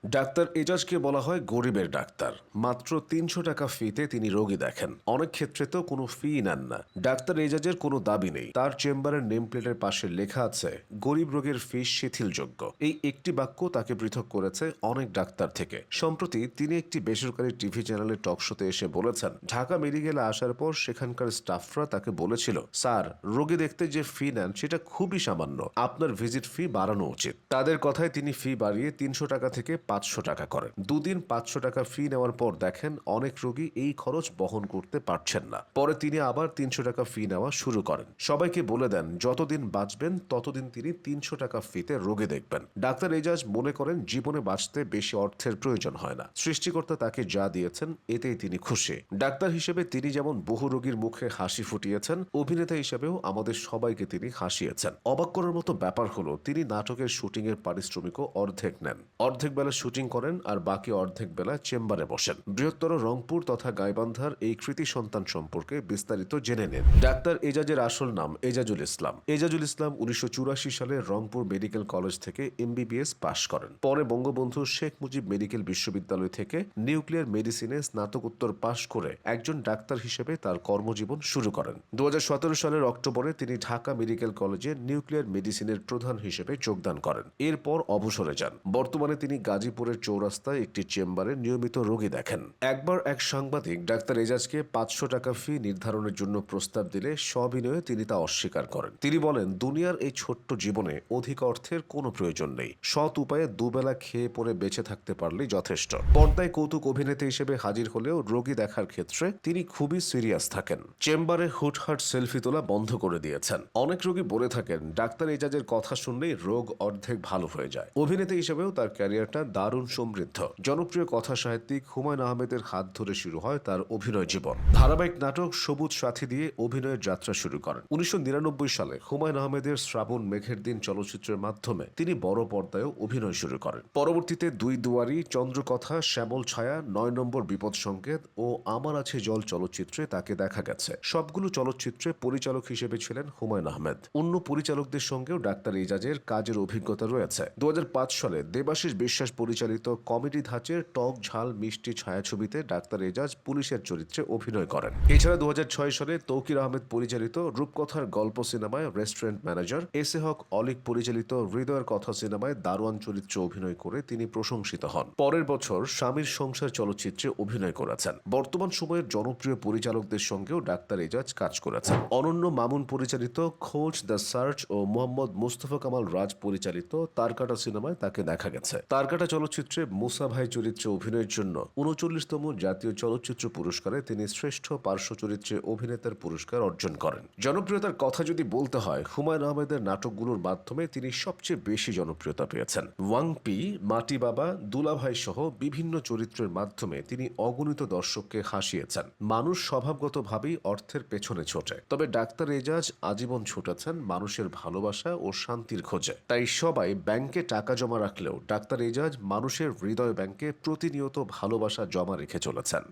Doctor এজাজকে বলা হয় গরিবের ডাক্তার। মাত্র ৩০০ টাকা ফিতে তিনি রোগী দেখেন। অনেক ক্ষেত্রে তো কোনো ফি নেন না। ডাক্তার এজাজের কোনো দাবি নেই। তার চেম্বারের নেম প্লেটের পাশে লেখা আছে গরিব রোগের ফিস শিথিলযোগ্য। এই একটি বাক্য তাকে পৃথক করেছে অনেক ডাক্তার থেকে। সম্প্রতি তিনি একটি বেসরকারি টিভি চ্যানেলের টকশোতে এসে বলেছেন, ঢাকা মেডিকেলে আসার পর সেখানকার স্টাফরা তাকে বলেছিল, স্যার, রোগী দেখতে যে ফি নেন সেটা খুবই সামান্য, আপনার ভিজিট ফি বাড়ানো উচিত। তাদের কথায় তিনি ফি বাড়িয়ে ৩০০ টাকা থেকে ৫০০ টাকা করেন। দুদিন ৫০০ টাকা ফি নেওয়ার পর দেখেন অনেক রোগী এই খরচ বহন করতে পারছেন না। পরে তিনি আবার ৩০০ টাকা ফি নেওয়া শুরু করেন। সবাইকে বলে দেন যতদিন বাঁচবেন ততদিন তিনি ৩০০ টাকা ফিতে রোগী দেখবেন। ডাক্তার এজাজ মনে করেন জীবনে বাঁচতে বেশি অর্থের প্রয়োজন হয় না। সৃষ্টিকর্তা তাকে যা দিয়েছেন এতেই তিনি খুশি। ডাক্তার হিসেবে তিনি যেমন বহু রোগীর মুখে হাসি ফুটিয়েছেন, অভিনেতা হিসেবেও আমাদের সবাইকে তিনি হাসিয়েছেন। অবাক করার মতো ব্যাপার হলো তিনি নাটকের শুটিং এর পারিশ্রমিকও অর্ধেক নেন। অর্ধেক বেলা শুটিং করেন আর বাকি অর্ধেক বেলা চেম্বারে বসেন। বৃহত্তর রংপুর তথা গাইবান্ধার এই কৃতি সন্তান সম্পর্কে বিস্তারিত জেনে নিন। ডাক্তার এজাজের আসল নাম এজাজুল ইসলাম। এজাজুল ইসলাম ১৯৮৪ সালে রংপুর মেডিকেল কলেজ থেকে MBBS পাশ করেন। পরে বঙ্গবন্ধু শেখ মুজিব মেডিকেল বিশ্ববিদ্যালয় থেকে নিউক্লিয়ার মেডিসিনে স্নাতকোত্তর পাশ করে একজন ডাক্তার হিসেবে তার কর্মজীবন শুরু করেন। ২০১৭ সালের অক্টোবরে তিনি ঢাকা মেডিকেল কলেজে নিউক্লিয়ার মেডিসিনের প্রধান হিসেবে যোগদান করেন। এরপর অবসরে যান। বর্তমানে তিনি গাজীপুরের চৌরাস্তায় একটি চেম্বারে নিয়মিত রোগী দেখেন। একবার এক সাংবাদিক ডাক্তার এজাজকে ৫০০ টাকা ফি নির্ধারণের জন্য প্রস্তাব দিলে সবিনয়ে তিনি তা অস্বীকার করেন। তিনি বলেন, দুনিয়ার এই ছোট্ট জীবনে অধিক অর্থের কোনো প্রয়োজন নেই। সৎ উপায়ে দুবেলা খেয়ে পরে বেঁচে থাকতে পারলেই যথেষ্ট। পর্দায় কৌতুক অভিনেতা হিসেবে হাজির হলেও রোগী দেখার ক্ষেত্রে তিনি খুবই সিরিয়াস থাকেন। চেম্বারে হুটহাট সেলফি তোলা বন্ধ করে দিয়েছেন। অনেক রোগী বলে থাকেন ডাক্তার এজাজের কথা শুনলেই রোগ অর্ধেক ভালো হয়ে যায়। অভিনেতা হিসেবেও তার ক্যারিয়ারটা দারুণ সমৃদ্ধ। জনপ্রিয় কথা সাহিত্যিক হুমায়ুন আহমেদের হাত ধরে শুরু হয় তার অভিনয় জীবন। ধারাবাহিক নাটক সবুজ সাথী দিয়ে অভিনয়ের যাত্রা শুরু করেন। ১৯৯৯ সালে হুমায়ুন আহমেদের শ্রাবণ মেঘের দিন চলচ্চিত্রের মাধ্যমে তিনি বড় পর্দায়ও অভিনয় শুরু করেন। পরবর্তীতে দুই দুয়ারি, চন্দ্রকথা, শ্যামল ছায়া, ৯ নম্বর বিপদ সংকেত ও আমার আছে জল চলচ্চিত্রে তাকে দেখা গেছে। সবগুলো চলচ্চিত্রে পরিচালক হিসেবে ছিলেন হুমায়ুন আহমেদ। অন্য পরিচালকদের সঙ্গেও ডাক্তার এজাজের কাজের অভিজ্ঞতা রয়েছে। ২০০৫ সালে দেবাশিস বিশ্বাস পরিচালিত কমেডি ধাঁচের টক ঝাল মিষ্টি ছায়াছবিতে ডাক্তার এজাজ পুলিশের চরিত্রে অভিনয় করেন। এছাড়া ২০০৬ সালে তৌকির আহমেদ পরিচালিত রূপকথার গল্প সিনেমায় রেস্টুরেন্ট ম্যানেজার, এসে হক অলিক পরিচালিত হৃদয়ের কথা সিনেমায় দারোয়ান চরিত্রে অভিনয় করে তিনি প্রশংসিত হন। পরের বছর স্বামীর সংসার চলচ্চিত্রে অভিনয় করেছেন। বর্তমান সময়ের জনপ্রিয় পরিচালকদের সঙ্গেও ডাক্তার এজাজ কাজ করেছেন। অনন্য মামুন পরিচালিত খোঁজ, দ্য সার্চ ও মোহাম্মদ মুস্তফা কামাল রাজ পরিচালিত তারকাটা সিনেমায় তাকে দেখা গেছে। তারকাটা চলচ্চিত্রে মুসা ভাই চরিত্রে অভিনয়ের জন্য ৩৯তম জাতীয় চলচ্চিত্র পুরস্কারে তিনি শ্রেষ্ঠ পার্শ্ব চরিত্রে অভিনেতার পুরস্কার অর্জন করেন। জনপ্রিয়তার কথা যদি বলতে হয়, হুমায়ুন আহমেদের নাটকগুলোর মাধ্যমে তিনি সবচেয়ে বেশি জনপ্রিয়তা পেয়েছেন। ওয়াংপি, মাটি বাবা, দুলাভাই সহ বিভিন্ন চরিত্রের মাধ্যমে তিনি অগণিত দর্শককে হাসিয়েছেন। মানুষ স্বভাবগতভাবেই অর্থের পেছনে ছোটে, তবে ডাক্তার এজাজ আজীবন ছুটেছেন মানুষের ভালোবাসা ও শান্তির খোঁজে। তাই সবাই ব্যাংকে টাকা জমা রাখলেও ডাক্তার এজাজ মানুষের হৃদয় ব্যাংকে প্রতিনিয়ত ভালোবাসা জমা রেখে চলেছেন।